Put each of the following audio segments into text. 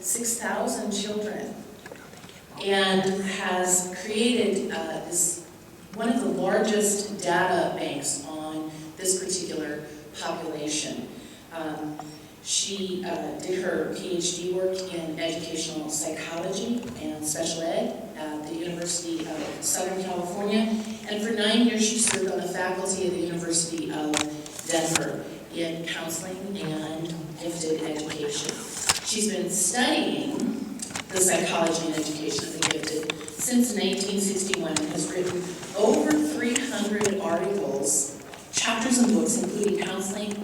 6,000 children and has created one of the largest data banks on this particular population. She did her PhD work in educational psychology and special ed at the University of Southern California, and for 9 years she served on the faculty of the University of Denver in counseling and gifted education. She's been studying the psychology and education of the gifted since 1961 and has written over 300 articles, chapters and books, including Counseling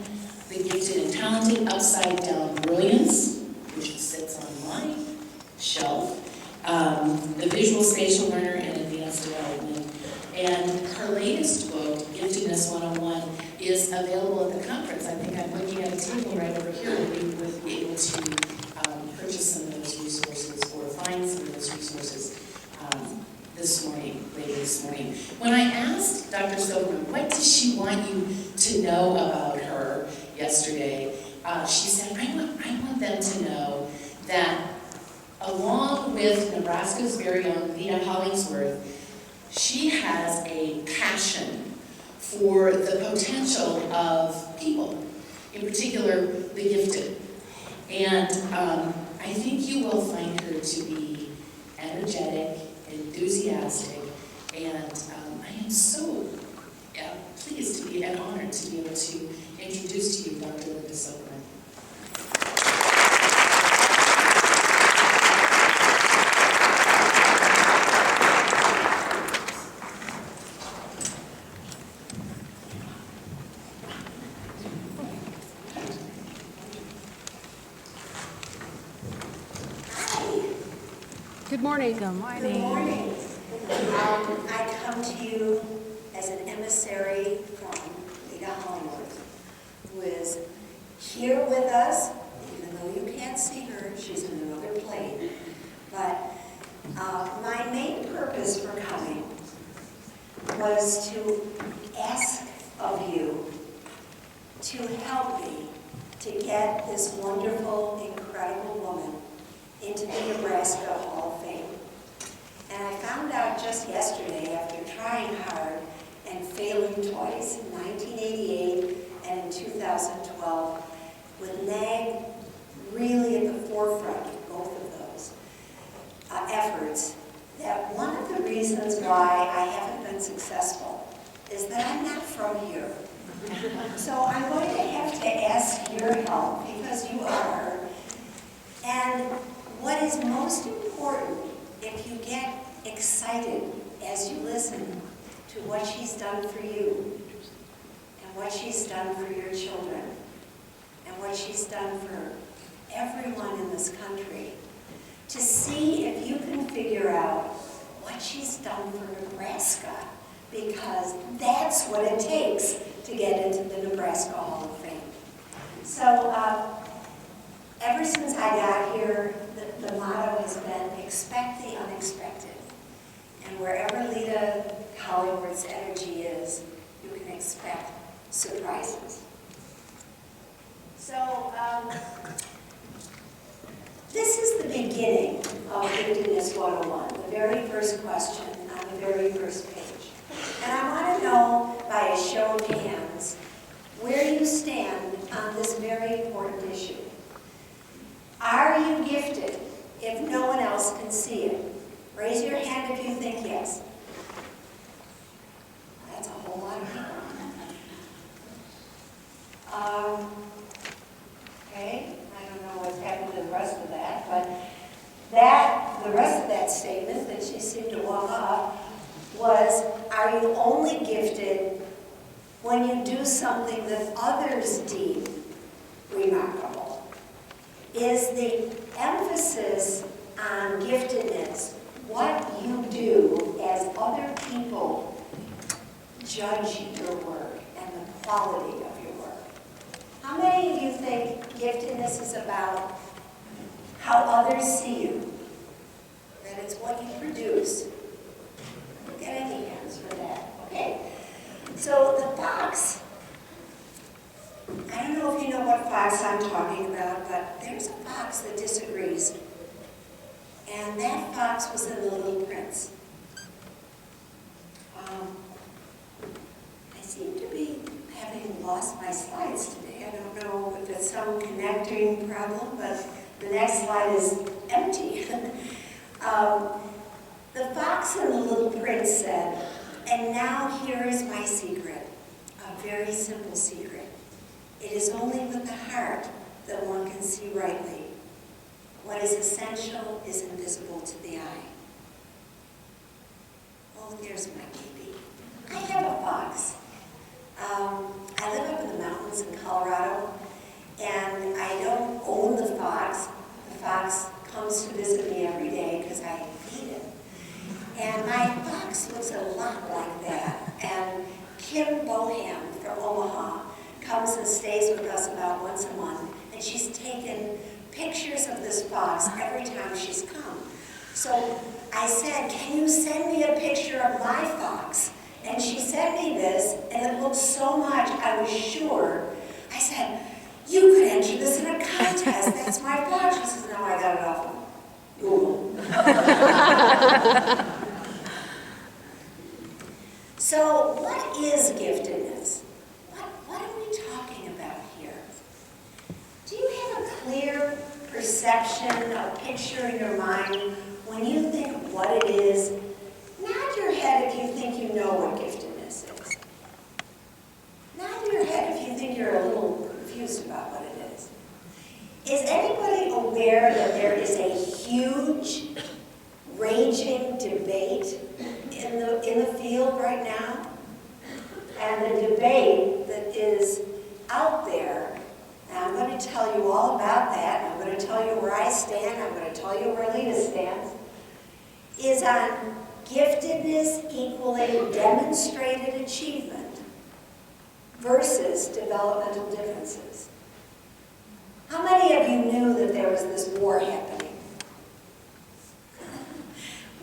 the Gifted and Talented, Upside Down Brilliance, which sits on my shelf, The Visual Spatial Learner and Advanced Development. And her latest book, Giftedness 101, is available at the conference. I think I'm looking at a table right over here where you would be able to purchase some of those resources or find some of those resources later this morning. When I asked Dr. Silverman, what does she want you to know about her yesterday, she said, I want them to know that along with Nebraska's very own Vita Hollingsworth, she has a passion for the potential of people, in particular the gifted. And I think you will find her to be energetic, enthusiastic, and I am so pleased to be and honored to be able to introduce to you Dr. Linda Silverman. Good morning. Good morning. Good morning. I come to you as an emissary from Lita Hollingworth, who is here with us, even though you can't see her, she's in another plane. But my main purpose for coming was to ask of you to help me to get this wonderful, incredible woman into the Nebraska Hall of Fame. And I found out just yesterday, after trying hard and failing twice, in 1988 and in 2012, with NAG really at the forefront of both of those efforts, that one of the reasons why I haven't been successful is that I'm not from here. So I'm going to have to ask your help, because you are. And what is most important, if you get excited as you listen to what she's done for you, and what she's done for your children, and what she's done for everyone in this country, to see if you can figure out what she's done for Nebraska, because that's what it takes to get into the Nebraska Hall of Fame. So ever since I got here, the motto has been expect the unexpected. And wherever Lita Hollingworth's energy is, you can expect surprises. So this is the beginning of Giftedness 101, the very first question on the very first page. And I want to know, by a show of hands, where you stand on this very important issue. Are you gifted if no one else can see it? Raise your hand if you think yes. That's a whole lot of people. Okay, I don't know what's happened to the rest of that, but the rest of that statement that she seemed to walk off was, are you only gifted when you do something that others deem remarkable? Is the emphasis on giftedness what you do as other people judge your work and the quality of your work? How many of you think giftedness is about how others see you? That it's what you produce? Get any hands for that? Okay. So the box, I don't know if you know what box I'm talking about, but there's a box that disagrees fox was in The Little Prince? I seem to be having lost my slides today. I don't know if it's some connecting problem, but the next slide is empty. The fox in The Little Prince said, "And now here is my secret, a very simple secret. It is only with the heart that one can see rightly. What is essential is invisible to the eye." Oh, there's my baby. I have a fox. I live up in the mountains in Colorado, and I don't own the fox. The fox comes to visit me every day because I feed it. And my fox looks a lot like that. And Kim Boham from Omaha comes and stays with us about once a month, and she's taken pictures of this fox every time she's come. So I said, "Can you send me a picture of my fox?" And she sent me this, and it looked so much, I was sure. I said, "You could enter this in a contest. That's my fox." She says, "No, I got it off of Google." So what is giftedness? What are we talking about here? Do you have a clear perception, a picture in your mind when you think of what it is? Nod your head if you think you know what giftedness is. Nod your head if you think you're a little confused about what it is. Is anybody aware that there is a huge, raging debate in the field right now? And the debate that is out there, and I'm going to tell you all about that, and I'm going to tell you where I stand, I'm going to tell you where Lita stands, is on giftedness equaling demonstrated achievement versus developmental differences. How many of you knew that there was this war happening?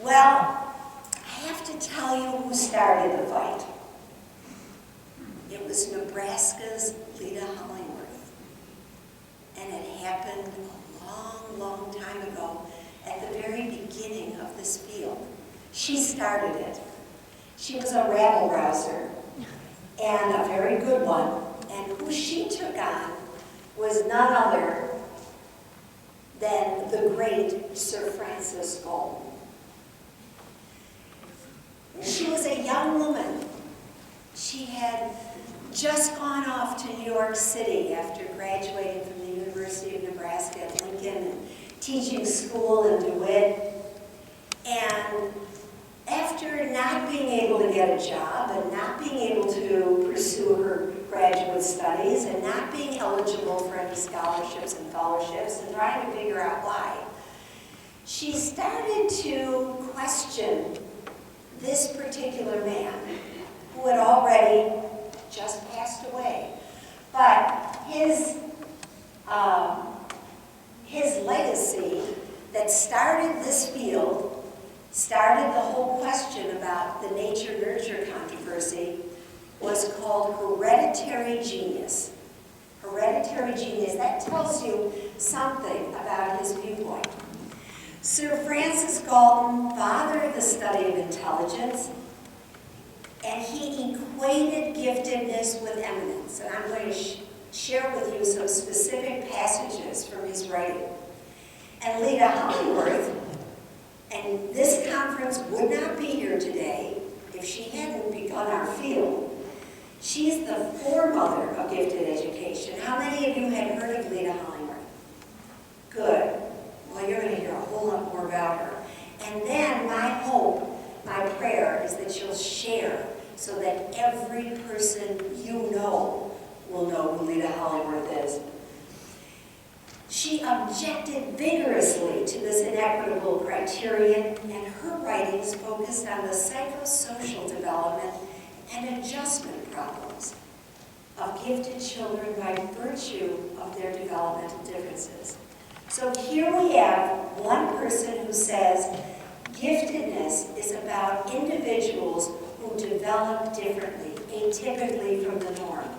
Well, I have to tell you who started the fight. It was Nebraska's Lita Hollingworth. And it happened a long, long time ago at the very beginning of this field. She started it. She was a rabble-rouser, and a very good one. And who she took on was none other than the great Sir Francis Galton. She was a young woman. She had just gone off to New York City after graduating from the University of Nebraska at Lincoln and teaching school in DeWitt. And after not being able to get a job and not being able to pursue her graduate studies and not being eligible for any scholarships and fellowships and trying to figure out why, she started to question this particular man who had already just passed away. But his legacy that started this field, started the whole question about the nature-nurture controversy, was called hereditary genius. Hereditary genius, that tells you something about his viewpoint. Sir Francis Galton fathered the study of intelligence, and he equated giftedness with eminence. And I'm going to share with you some specific passages from his writing. And Lita Hollingworth, and this conference would not be here today if she hadn't begun our field. She's the foremother of gifted education. How many of you had heard of Lita Hollingworth? Good. Well, you're going to hear a whole lot more about her. And then my hope, my prayer is that you'll share so that every person you know will know who Lita Hollingworth is. She objected vigorously to this inequitable criterion, and her writings focused on the psychosocial development and adjustment problems of gifted children by virtue of their developmental differences. So here we have one person who says giftedness is about individuals who develop differently, atypically from the norm.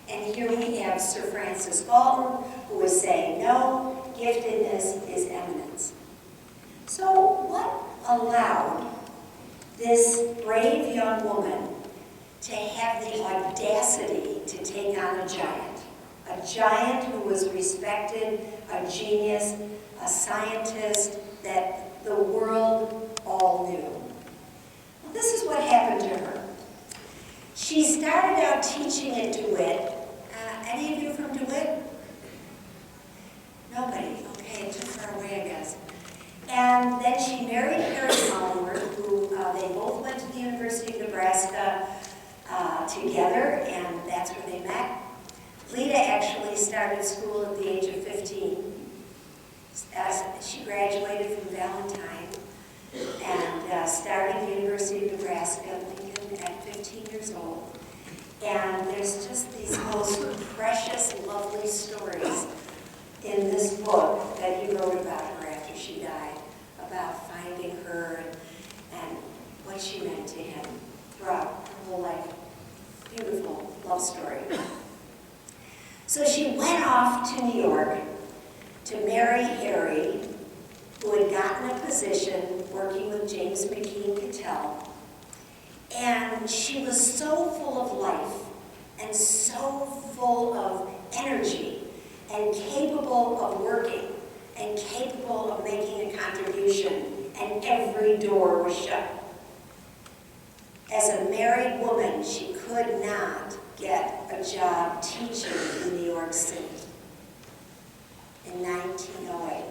And here we have Sir Francis Galton, who is saying, no, giftedness is eminence. So allowed this brave young woman to have the audacity to take on a giant who was respected, a genius, a scientist that the world all knew. Well, this is what happened to her. She started out teaching at DeWitt. Any of you from DeWitt? Nobody. Okay, too far away, I guess. And then she married Harry Hollingworth, who they both went to the University of Nebraska together, and that's where they met. Lita actually started school at the age of 15. She graduated from Valentine and started the University of Nebraska at Lincoln at 15 years old. And there's just these most precious, lovely stories in this book that he wrote about her after she died, about finding her and what she meant to him throughout her whole life. Beautiful love story. So she went off to New York to marry Harry, who had gotten a position working with James McKean Cattell. And she was so full of life and so full of energy and capable of working and capable of making a contribution, and every door was shut. As a married woman, she could not get a job teaching in New York City in 1908.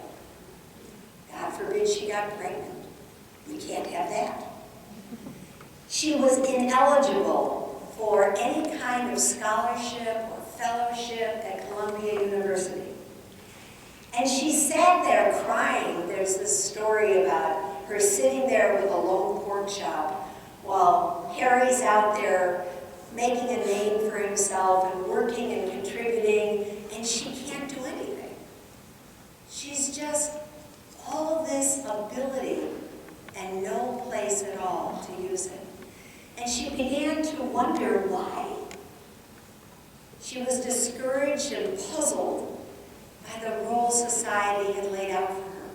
God forbid she got pregnant. We can't have that. She was ineligible for any kind of scholarship or fellowship at Columbia University. And she sat there crying. There's this story about her sitting there with a lone pork chop while Harry's out there making a name for himself and working and contributing, and she can't do anything. She's just all of this ability and no place at all to use it. And she began to wonder why. She was discouraged and puzzled by the role society had laid out for her.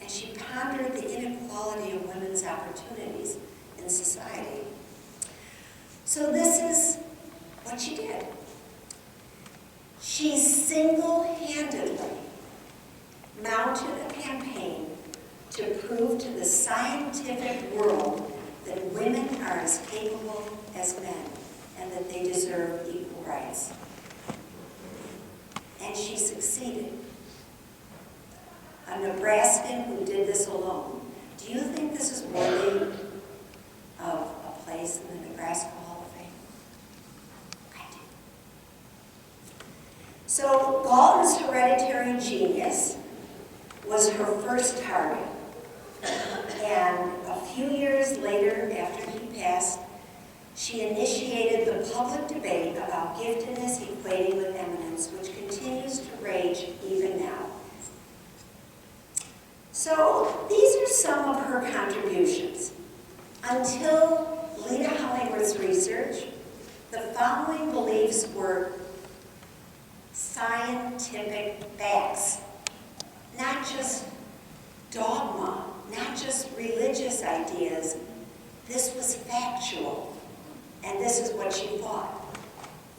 And she pondered the inequality of women's opportunities in society. So this is what she did. She single-handedly mounted a campaign to prove to the scientific world that women are as capable as men and that they deserve equal rights. And she succeeded. A Nebraskan who did this alone. Do you think this is worthy of a place in the Nebraska Hall of Fame? I do. So Galton's hereditary genius was her first target. And a few years later, after he passed, she initiated the public debate about giftedness equating with eminence, which continues to rage even now. So these are some of her contributions. Until Lita Hollingworth's research, the following beliefs were scientific facts, not just dogma, not just religious ideas. This was factual, and this is what she thought.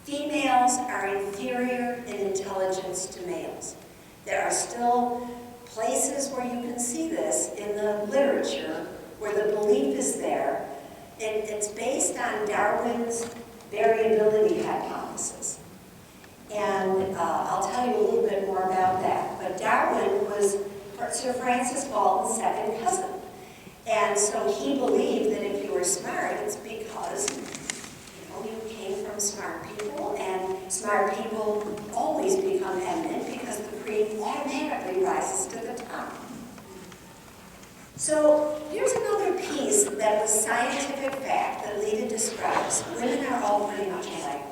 Females are inferior in intelligence to males. There are still places where you can see this in the literature, where the belief is there. It's based on Darwin's variability hypothesis. And I'll tell you a little bit more about that. But Darwin was Sir Francis Galton's second cousin. And so he believed that if you were smart, it's because you came from smart people, and smart people always become eminent because the cream automatically rises to the top. So here's another piece that was scientific fact that Lita describes. Women are all pretty much alike.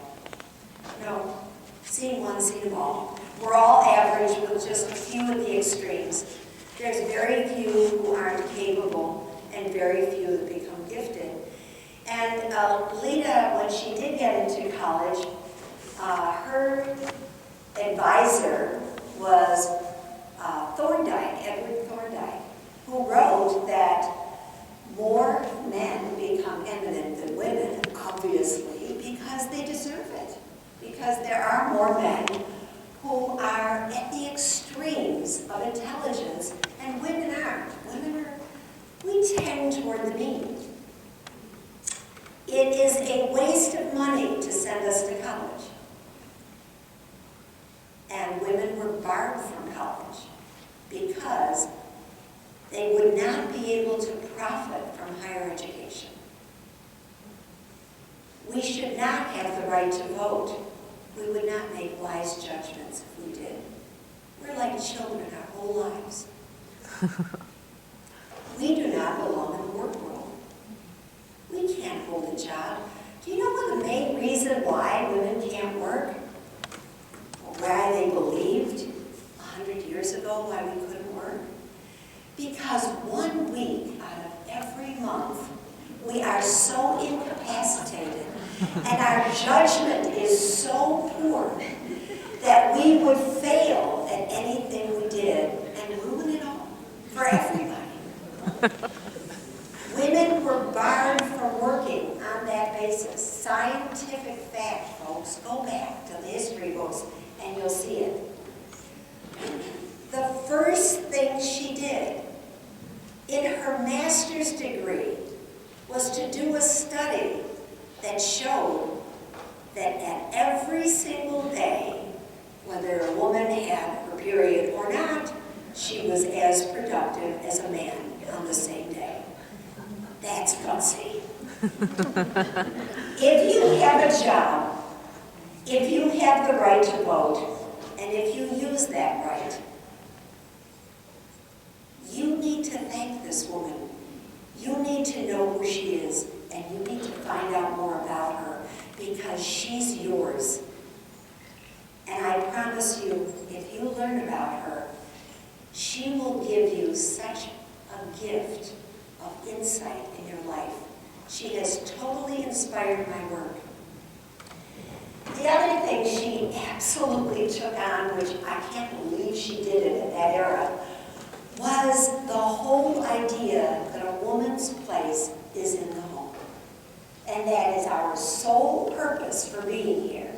Seen one, seen them all. We're all average with just a few at the extremes. There's very few who aren't capable and very few that become gifted. And Lita, when she did get into college, her advisor was Thorndike, Edward Thorndike, who wrote that More men become eminent than women, obviously, because they deserve it. Because there are more men who are at the extremes of intelligence, and women aren't. We tend toward the mean. It is a waste of money to send us to college. And women were barred from college because they would not be able to profit from higher education. We should not have the right to vote. We would not make wise judgments if we did. We're like children our whole lives. We do not belong in the work world. We can't hold a job. Do you know what the main reason why women can't work? Or why they believed 100 years ago why we couldn't work? Because 1 week out of every month, we are so incapacitated and our judgment is so poor that we would fail at anything we did and ruin it all for everybody. Women were barred from working on that basis. Scientific fact, folks. Go back to the history books and you'll see it. The first thing she did in her master's degree was to do a study that showed that at every single day, whether a woman had her period or not, she was as productive as a man on the same day. That's gutsy. If you have a job, if you have the right to vote, and if you use that right, you need to thank this woman. You need to know who she is, and you need to find out more about her, because she's yours. And I promise you, if you learn about her, she will give you such a gift of insight in your life. She has totally inspired my work. The other thing she absolutely took on, which I can't believe she did it in that era, was the whole idea that a woman's place is in the home. And that is our sole purpose for being here.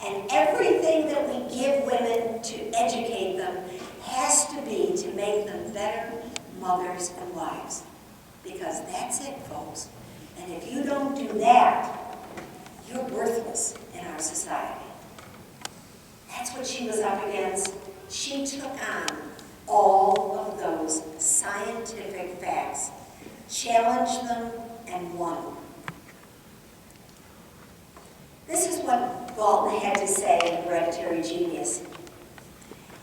And everything that we give women to educate them has to be to make them better mothers and wives. Because that's it, folks. And if you don't do that, you're worthless in our society. That's what she was up against. She took on all of those scientific facts, challenged them, and won. This is what Galton had to say in Hereditary Genius.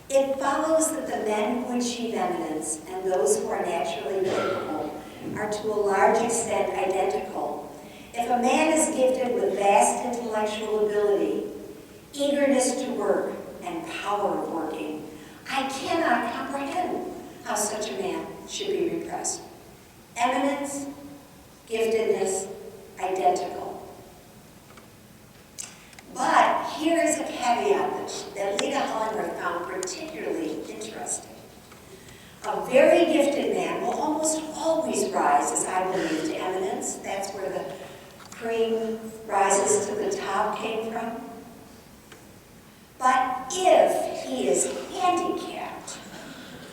It follows that the men who achieve eminence and those who are naturally capable are to a large extent identical. If a man is gifted with vast intellectual ability, eagerness to work, and power of working, I cannot comprehend how such a man should be repressed. Eminence, giftedness, identical. But here is a caveat that Lita Hollingworth found particularly interesting. A very gifted man will almost always rise, as I believe, to eminence. That's where the cream rises to the top came from. But if he is handicapped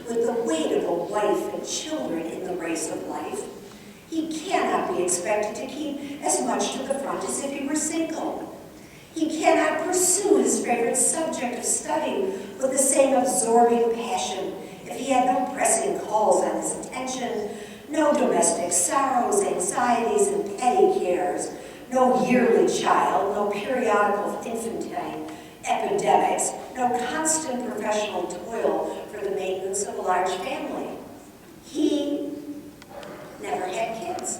with the weight of a wife and children in the race of life, he cannot be expected to keep as much to the front as if he were single. He cannot pursue his favorite subject of study with the same absorbing passion if he had no pressing calls on his attention, no domestic sorrows, anxieties, and petty cares, no yearly child, no periodical infantine epidemics, no constant professional toil for the maintenance of a large family. He never had kids.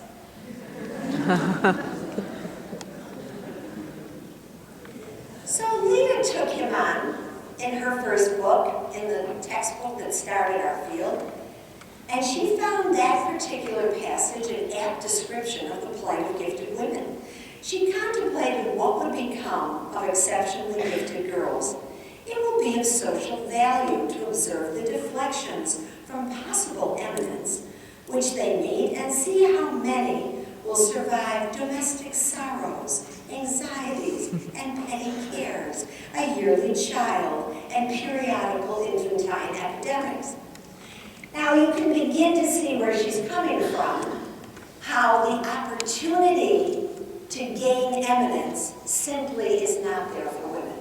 So Lita took him on in her first book, in the textbook that started our field, and she found that particular passage an apt description of the plight of gifted women. She contemplated what would become of exceptionally gifted girls. It will be of social value to observe the deflections from possible eminence, which they meet and see how many will survive domestic sorrows, anxieties, and petty cares, a yearly child, and periodical infantine epidemics. Now you can begin to see where she's coming from, how the opportunity to gain eminence simply is not there for women.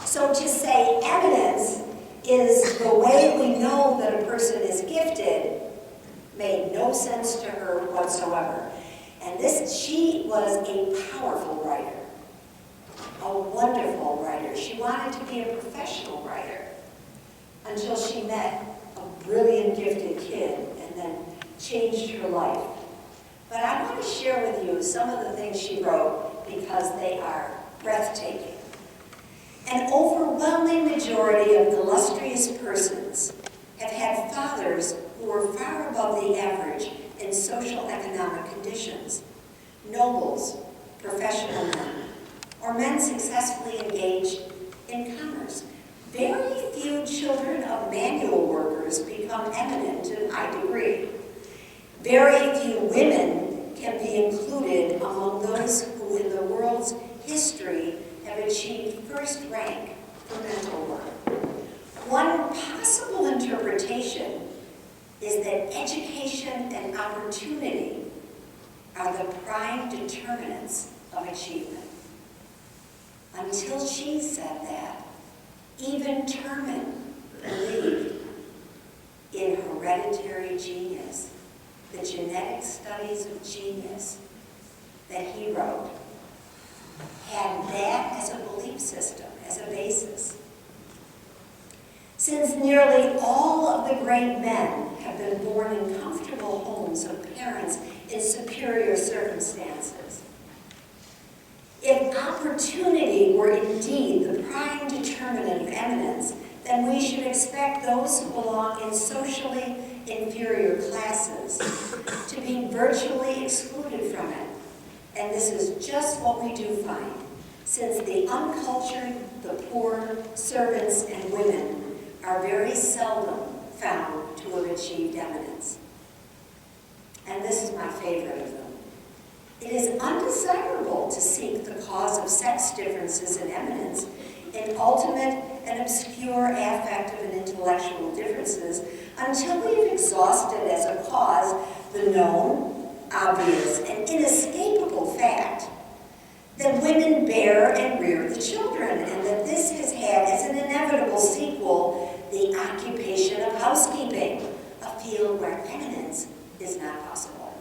So to say eminence is the way we know that a person is gifted made no sense to her whatsoever. And she was a powerful writer, a wonderful writer. She wanted to be a professional writer until she met a brilliant, gifted kid and then changed her life. But I want to share with you some of the things she wrote because they are breathtaking. An overwhelming majority of illustrious persons have had fathers who were far above the average in social economic conditions. Nobles, professional men, or men successfully engaged in commerce. Very few children of manual workers become eminent to a high degree. Very few women can be included among those who in the world's history have achieved first rank for mental work. One possible interpretation is that education and opportunity are the prime determinants of achievement. Until she said that, even Terman believed in hereditary genius, the genetic studies of genius that he wrote, had that as a belief system, as a basis. Since nearly all of the great men have been born in comfortable homes of parents in superior circumstances, if opportunity were indeed the prime determinant of eminence, then we should expect those who belong in socially inferior classes to be virtually excluded from it. And this is just what we do find, since the uncultured, the poor, servants, and women are very seldom found to have achieved eminence. And this is my favorite of them. It is undesirable to seek the cause of sex differences in eminence in ultimate and obscure affective and intellectual differences until we have exhausted as a cause the known, obvious, and inescapable fact that women bear and rear the children, and that this has had as an inevitable sequel the occupation of housekeeping, a field where eminence is not possible.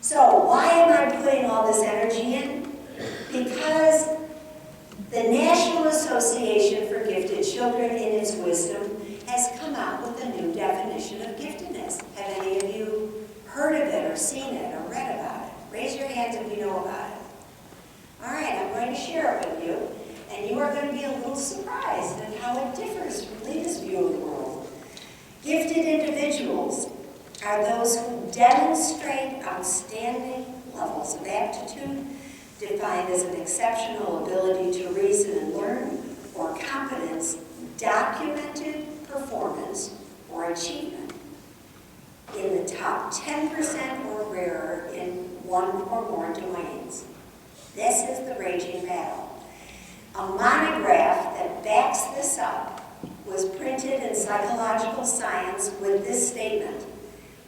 So why am I putting all this energy in? Because the National Association for Gifted Children, in its wisdom, has come out with a new definition of giftedness. Have any of you heard of it or seen it or read about it? Raise your hands if you know about it. All right, I'm going to share it with you, and you are going to be a little surprised at how it differs from Lena's view of the world. Gifted individuals are those who demonstrate outstanding levels of aptitude, defined as an exceptional ability to reason and learn, or competence, documented performance, or achievement in the top 10% or rarer in one or more domains. This is the raging battle. A monograph that backs this up was printed in Psychological Science with this statement: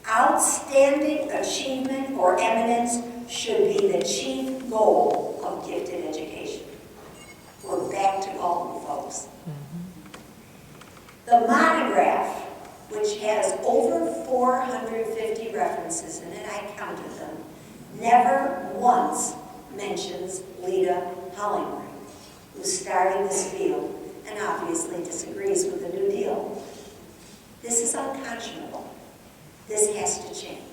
outstanding achievement or eminence should be the chief goal of gifted education. We're back to Galton, folks. The monograph, which has over 450 references in it, I counted them, never once mentions Lita Hollingworth, who started this field and obviously disagrees with the New Deal. This is unconscionable. This has to change.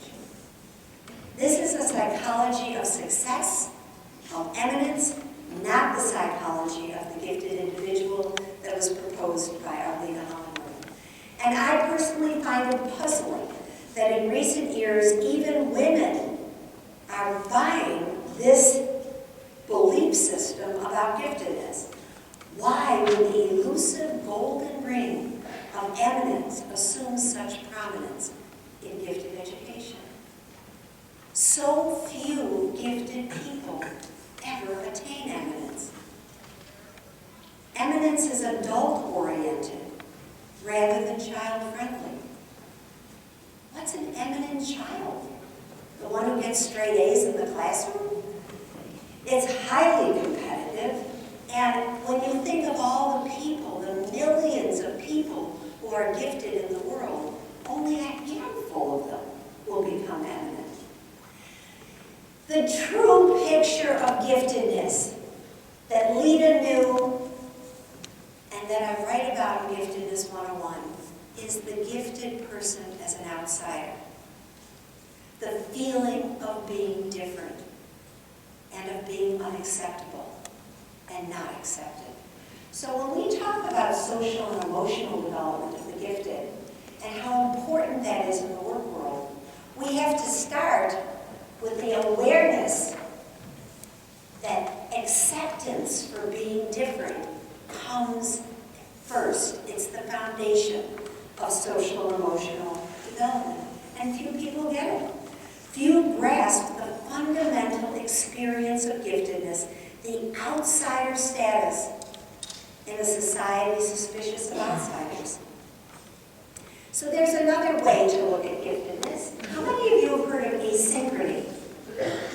This is a psychology of success, of eminence, not the psychology of the gifted individual that was proposed by Arlena Hollingworth. And I personally find it puzzling that in recent years, even women are buying this belief system about giftedness. Why would the elusive golden ring of eminence assume such prominence in giftedness? rather than child-friendly. What's an eminent child? The one who gets straight A's in the classroom? It's highly competitive, and when you think of all the people, the millions of people who are gifted in the world, only a handful of them will become eminent. The true picture of giftedness that Lita knew and that I write about in Giftedness 101 is the gifted person as an outsider. The feeling of being different and of being unacceptable and not accepted. So when we talk about social and emotional development of the gifted and how important that is in the work world, we have to start with the awareness that acceptance for being different comes first. It's the foundation of social and emotional development. And few people get it. Few grasp the fundamental experience of giftedness, the outsider status in a society suspicious of outsiders. So there's another way to look at giftedness. How many of you have heard of asynchrony?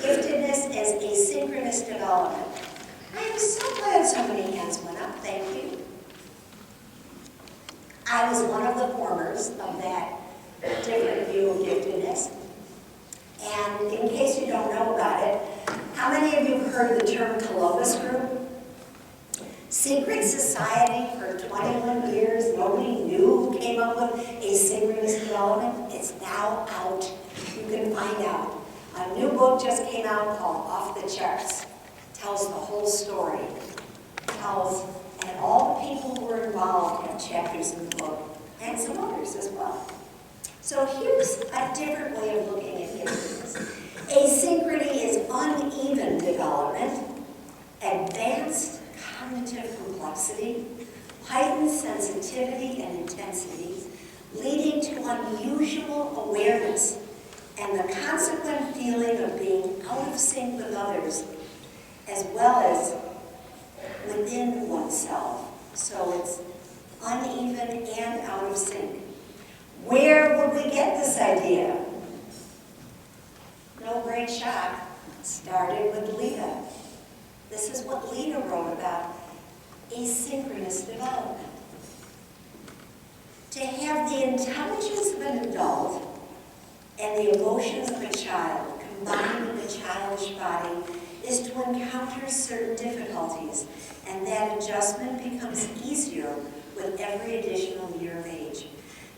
Giftedness as asynchronous development. I am so glad so many hands went up. Thank you. I was one of the formers of that different view of giftedness. And in case you don't know about it, how many of you have heard the term Columbus Group? Secret society for 21 years. Nobody knew who came up with asynchronous development. It's now out. You can find out. A new book just came out called Off the Charts. Tells the whole story. And all the people who were involved have chapters in the book, and some others as well. So here's a different way of looking at giftedness. Asynchrony is uneven development, advanced cognitive complexity, heightened sensitivity and intensity, leading to unusual awareness and the consequent feeling of being out of sync with others, as well as within oneself. So it's uneven and out of sync. Where would we get this idea? No great shock. Started with Lita. This is what Lita wrote about asynchronous development. To have the intelligence of an adult and the emotions of a child combined with a childish body is to encounter certain difficulties, and that adjustment becomes easier with every additional year of age.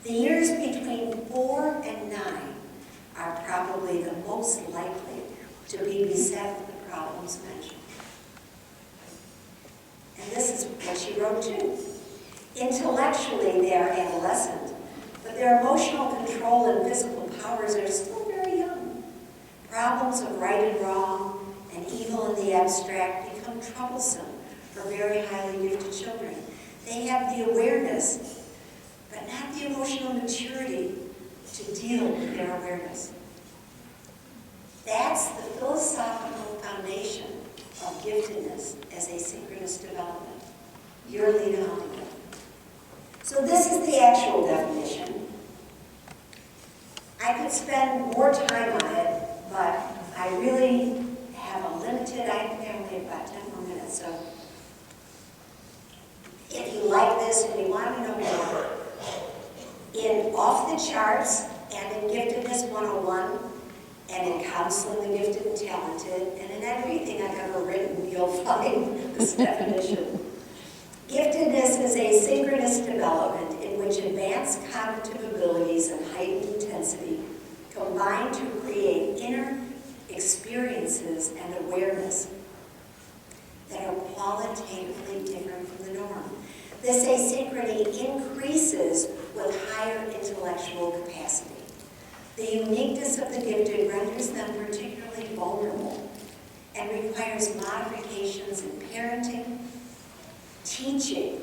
The years between 4 and 9 are probably the most likely to be beset with the problems mentioned. And this is what she wrote too. Intellectually, they are adolescent, but their emotional control and physical powers are still very young. Problems of right and wrong and evil in the abstract become troublesome for very highly gifted children. They have the awareness, but not the emotional maturity to deal with their awareness. That's the philosophical foundation of giftedness as asynchronous development. You're Lita Hollywood. So this is the actual definition. I could spend more time on it, but I really have a limited, I think I only have about 10 more minutes, so if you like this and you want to know more, in Off the Charts and in Giftedness 101 and in Counseling the Gifted and Talented and in everything I've ever written, you'll find this definition. Giftedness is asynchronous development in which advanced cognitive abilities and heightened intensity combine to create inner experiences and awareness that are qualitatively different from the norm. This asynchrony increases with higher intellectual capacity. The uniqueness of the gifted renders them particularly vulnerable and requires modifications in parenting, teaching,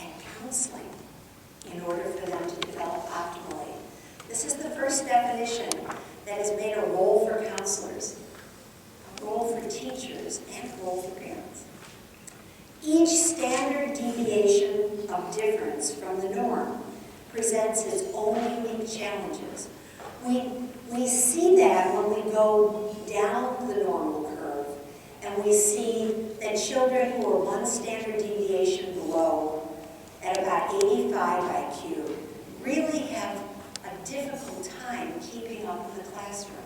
and counseling in order for them to develop optimally. This is the first definition that has made a role for counselors, a role for teachers, and a role for parents. Each standard deviation of difference from the norm presents its own unique challenges. We see that when we go down the normal curve, and we see that children who are one standard deviation below, at about 85 IQ, really have a difficult time keeping up in the classroom.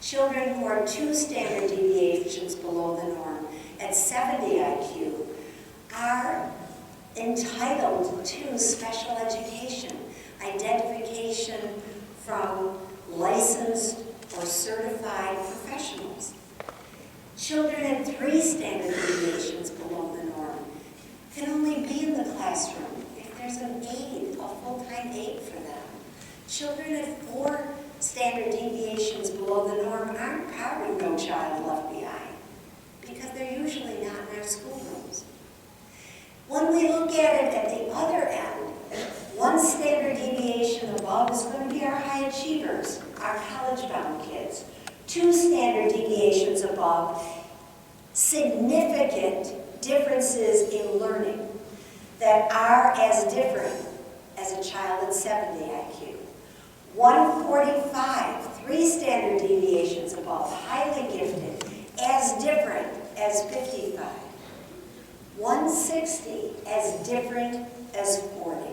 Children who are 2 standard deviations below the norm, at 70 IQ, are entitled to special education, identification from licensed or certified professionals. Children at 3 standard deviations below the norm can only be in the classroom if there's an aide, a full-time aide for them. Children at 4 standard deviations below the norm aren't part of No Child Left Behind because they're usually not in our schoolrooms. When we look at it at the other end, 1 standard deviation above is going to be our high achievers, our college-bound kids. 2 standard deviations above, significant differences in learning that are as different as a child at 70 IQ. 145, 3 standard deviations above, highly gifted, as different as 55. 160, as different as 40.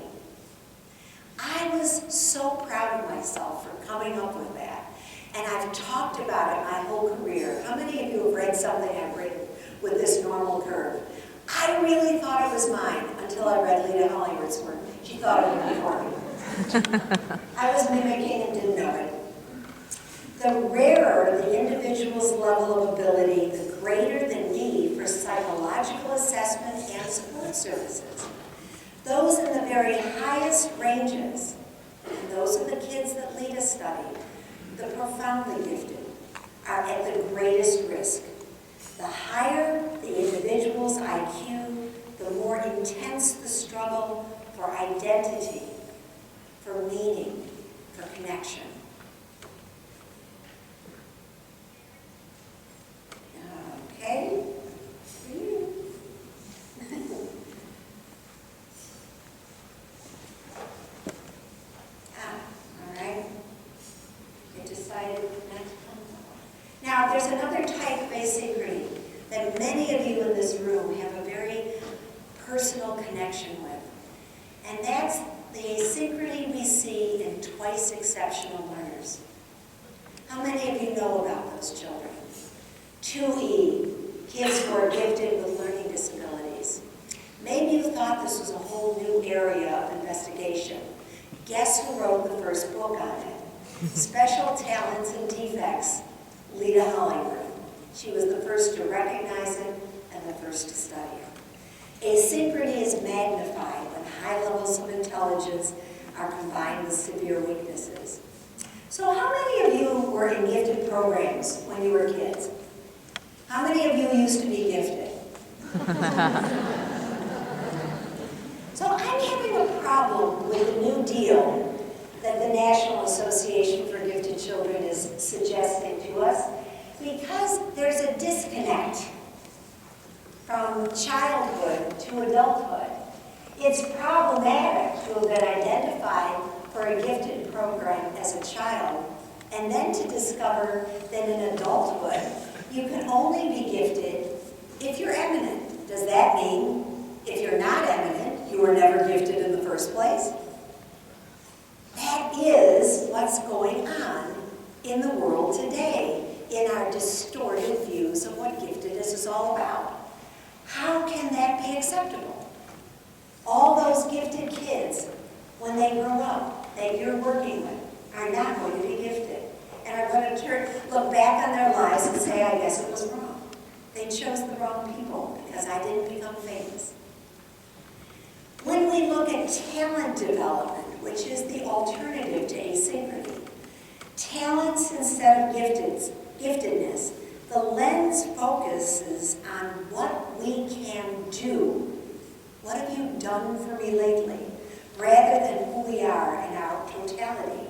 I was so proud of myself for coming up with that. And I've talked about it my whole career. How many of you have read something I've written with this normal curve? I really thought it was mine until I read Lita Hollywood's work. She thought it would be for me. I was mimicking and didn't know it. The rarer the individual's level of ability, the greater the need for psychological assessment and support services. Those in the very highest ranges, and those are the kids that Lita studied, the profoundly gifted, are at the greatest risk. The higher the individual's IQ, the more intense the struggle for identity, for meaning, for connection. Okay? All right. They decided not to come. Now, there's another type of asynchrony that many of you in this room have a very personal connection with. And that's the asynchrony we see in twice exceptional learners. How many of you know about those children? 2E, kids who are gifted with learning disabilities. Maybe you thought this was a whole new area of investigation. Guess who wrote the first book on it? Special Talents and Defects, Lita Hollywood. She was the first to recognize it and the first to study it. Asynchrony is magnified when high levels of intelligence are combined with severe weaknesses. So how many of you were in gifted programs when you were kids? How many of you used to be gifted? So I'm having a problem with the new deal that the National Association for Gifted Children is suggesting to us because there's a disconnect from childhood to adulthood. It's problematic to have been identified for a gifted program as a child and then to discover that in adulthood you can only be gifted if you're eminent. Does that mean if you're not eminent, you were never gifted in the first place? That is what's going on in the world today, in our distorted views of what giftedness is all about. How can that be acceptable? All those gifted kids, when they grow up, that you're working with, are not going to be gifted, and are going to look back on their lives and say, I guess it was wrong. They chose the wrong people because I didn't become famous. When we look at talent development, which is the alternative to asynchrony, talents instead of giftedness, the lens focuses on what we can do. What have you done for me lately? Rather than who we are in our totality.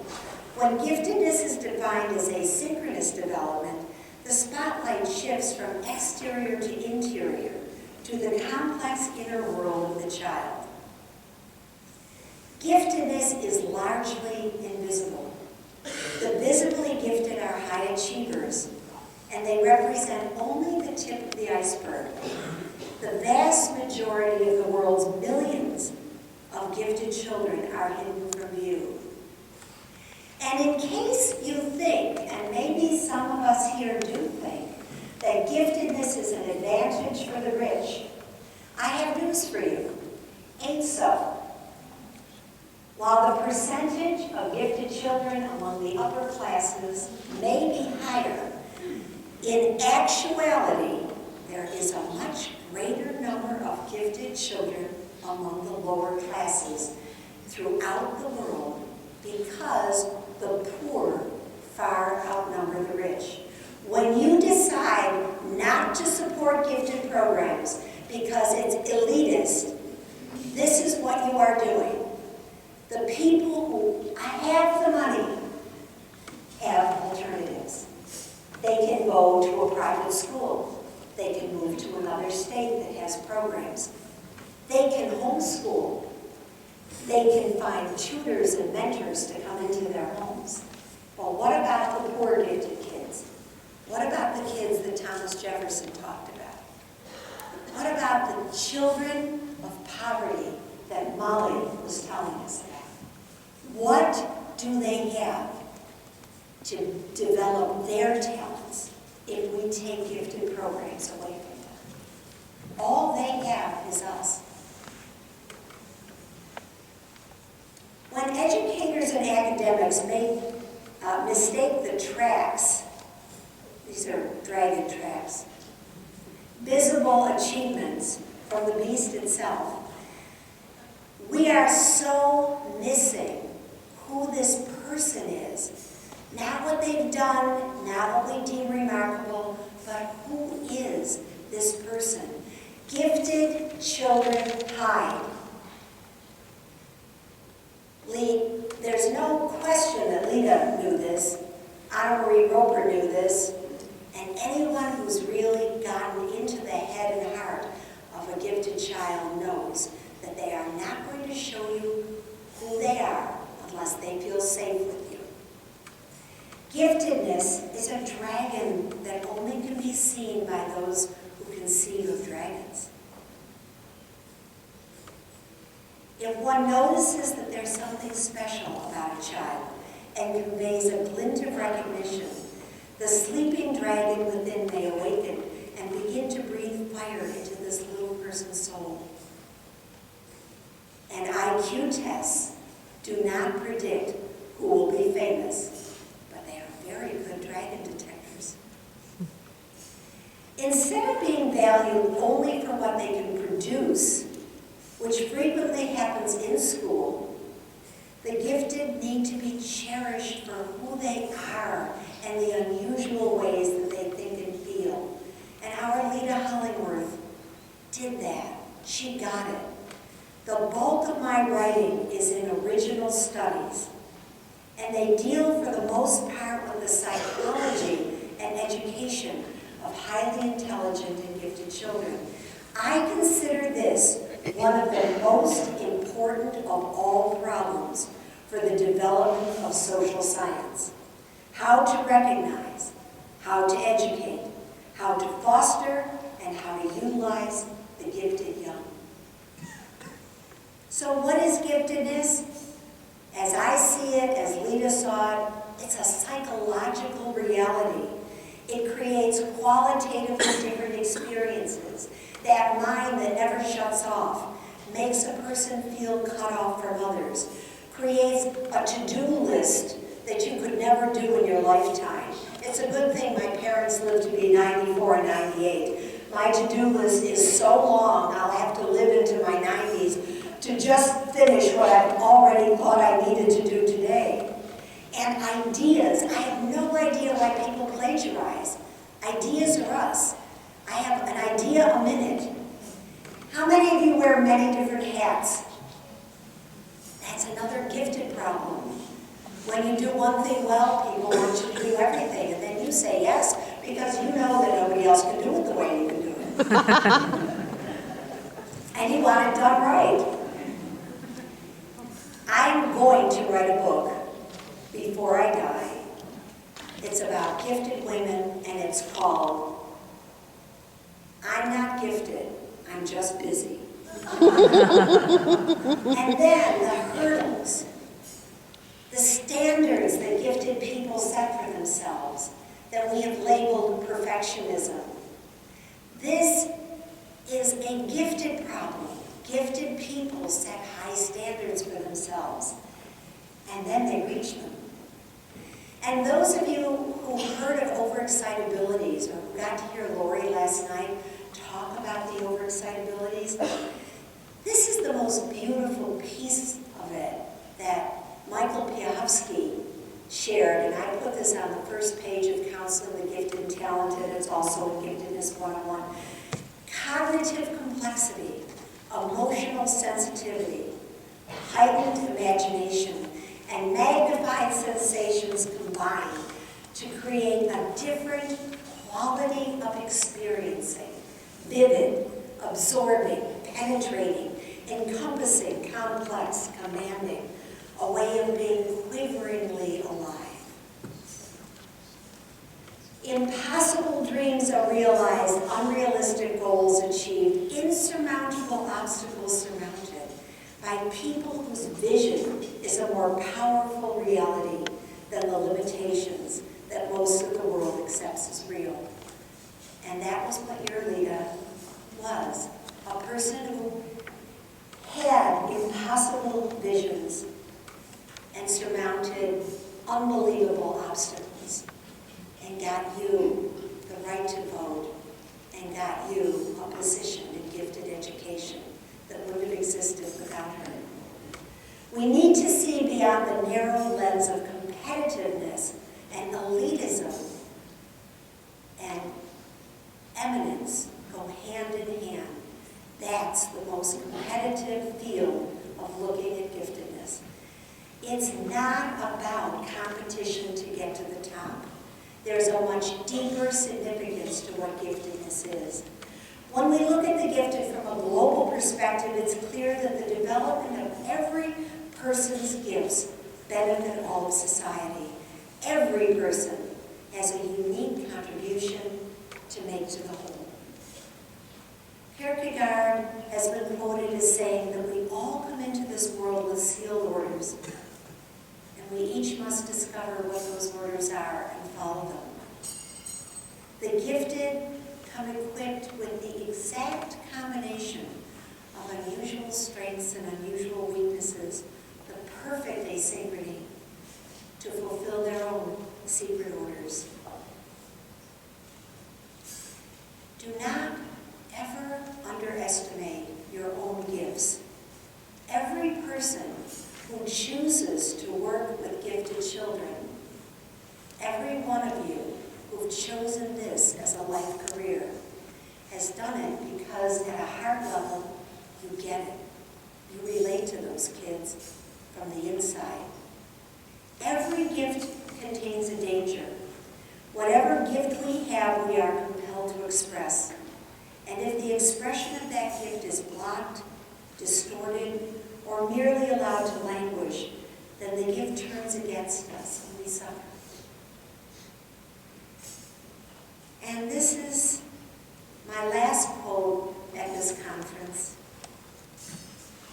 When giftedness is defined as asynchronous development, the spotlight shifts from exterior to interior, to the complex inner world of the child. Giftedness is largely invisible. The visibly gifted are high achievers, and they represent only the tip of the iceberg. The vast majority of the world's millions of gifted children are hidden from view. And in case you think, and maybe some of us here do think, that giftedness is an advantage for the rich, I have news for you. Ain't so. While the percentage of gifted children among the upper classes may be higher, in actuality, there is a much greater number of gifted children among the lower classes throughout the world because the poor far outnumber the rich. When you decide not to support gifted programs because it's elitist, this is what you are doing. The people who have the money have alternatives. They can go to a private school. They can move to another state that has programs. They can homeschool. They can find tutors and mentors to come into their homes. Well, what about the poor gifted kids? What about the kids that Thomas Jefferson talked about? What about the children of poverty that Molly was telling us about? What do they have to develop their talents if we take gifted programs away from them? All they have is us. When educators and academics mistake the tracks, these are dragon tracks, visible achievements from the beast itself, we are so missing who this person is. Not what they've done, not what we deem remarkable, but who is this person? Gifted children hide. There's no question that Lita knew this, Anna Marie Roper knew this, and anyone who's really gotten into the head and heart of a gifted child knows that they are not going to show you who they are unless they feel safe with you. Giftedness is a dragon that only can be seen by those who conceive of dragons. If one notices that there's something special about a child and conveys a glint of recognition, the sleeping dragon within may awaken and begin to breathe fire into this little person's soul. And IQ tests do not predict who will be famous, but they are very good dragon detectors. Instead of being valued only for what they can produce, which frequently happens in school, the gifted need to be cherished for who they are and the unusual ways that they think and feel. And our Lita Hollingworth did that. She got it. The bulk of my writing is in original studies, and they deal for the most part with the psychology and education of highly intelligent and gifted children. I consider this one of the most important of all problems for the development of social science. How to recognize, how to educate, how to foster, and how to utilize the gifted young. So what is giftedness? As I see it, as Lita saw it, it's a psychological reality. It creates qualitatively different experiences. That mind that never shuts off makes a person feel cut off from others, creates a to-do list that you could never do in your lifetime. It's a good thing my parents lived to be 94 and 98. My to-do list is so long, I'll have to live into my 90s to just finish what I've already thought I needed to do today. And ideas, I have no idea why people plagiarize. Ideas are us. I have an idea a minute. How many of you wear many different hats? That's another gifted problem. When you do one thing well, people want you to do everything, and then you say yes because you know that nobody else can do it the way you can do it. And you want it done right. I'm going to write a book before I die. It's about gifted women, and it's called I'm Not Gifted, I'm Just Busy. And then the hurdles, the standards that gifted people set for themselves, that we have labeled perfectionism. This is a gifted problem. Gifted people set high standards for themselves, and then they reach them. And those of you who heard of overexcitabilities, or who got to hear Lori last night talk about the overexcitabilities, this is the most beautiful piece of it that Michael Piafsky shared, and I put this on the first page of Counseling the Gifted and Talented. It's also in Giftedness 101. Cognitive complexity, emotional sensitivity, heightened imagination, and magnified sensations combine to create a different quality of experiencing. Vivid, absorbing, penetrating, encompassing, complex, commanding, a way of being quiveringly alive. Impossible dreams are realized, unrealistic goals achieved, insurmountable obstacles surmounted by people whose vision is a more powerful reality than the limitations that most of the world accepts as real. And that was what your leader was, a person who had impossible visions and surmounted unbelievable obstacles and got you the right to vote and got you a position in gifted education that wouldn't have existed without her. We need to see beyond the narrow lens of competitiveness and elitism, and eminence go hand in hand. That's the most competitive field of looking at giftedness. It's not about competition to get to the top. There's a much deeper significance to what giftedness is. When we look at the gifted from a global perspective, it's clear that the development of every person's gifts benefit all of society. Every person has a unique contribution to make to the whole. Kierkegaard has been quoted as saying that we all come into this world with sealed orders, and we each must discover what those orders are and follow them. The gifted come equipped with the exact combination of unusual strengths and unusual weaknesses, the perfect asynchrony to fulfill their own secret orders. Do not ever underestimate your own gifts. Every person who chooses to work with gifted children, every one of you who've chosen this as a life career, has done it because at a heart level, you get it. You relate to those kids from the inside. Every gift contains a danger. Whatever gift we have, we are compelled to express. And if the expression of that gift is blocked, distorted, or merely allowed to languish, then the gift turns against us and we suffer. And this is my last quote at this conference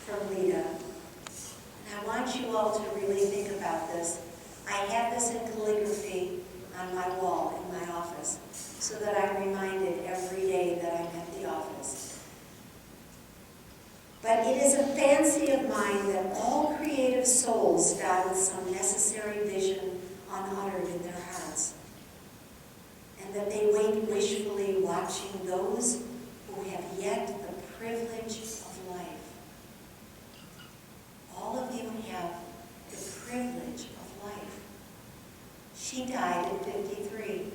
from Lita. And I want you all to really think about this. I have this in calligraphy on my wall in my office so that I'm reminded every day that I'm at the office. But it is a fancy of mine that all creative souls die with some necessary vision unuttered in their hearts, and that they wait wishfully watching those who have yet the privilege of life. All of you have the privilege of life. She died at 53.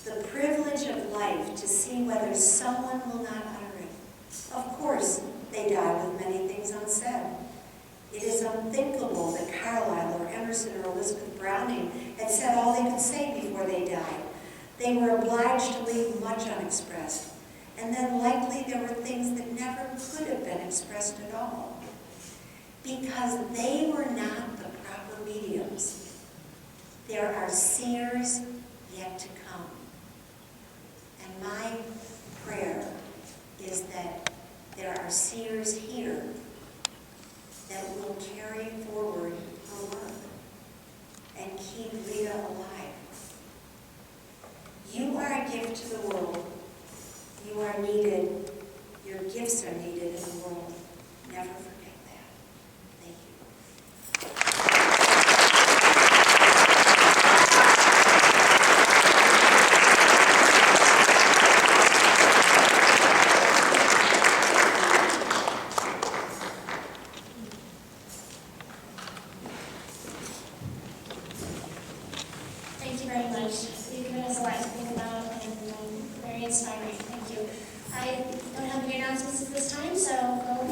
The privilege of life to see whether someone will not utter it. Of course, they die with many things unsaid. It is unthinkable that Carlyle or Emerson or Elizabeth Browning had said all they could say before they died. They were obliged to leave much unexpressed, and then likely there were things that never could have been expressed at all. because they were not the proper mediums. There are seers yet to come. And my prayer is that there are seers here that will carry forward her work and keep Rita alive. You are a gift to the world. You are needed. Your gifts are needed in the world. Never forget that. Thank you. Thank you very much. You've given us a lot to think about and very inspiring. Thank you. I don't have any announcements at this time, so go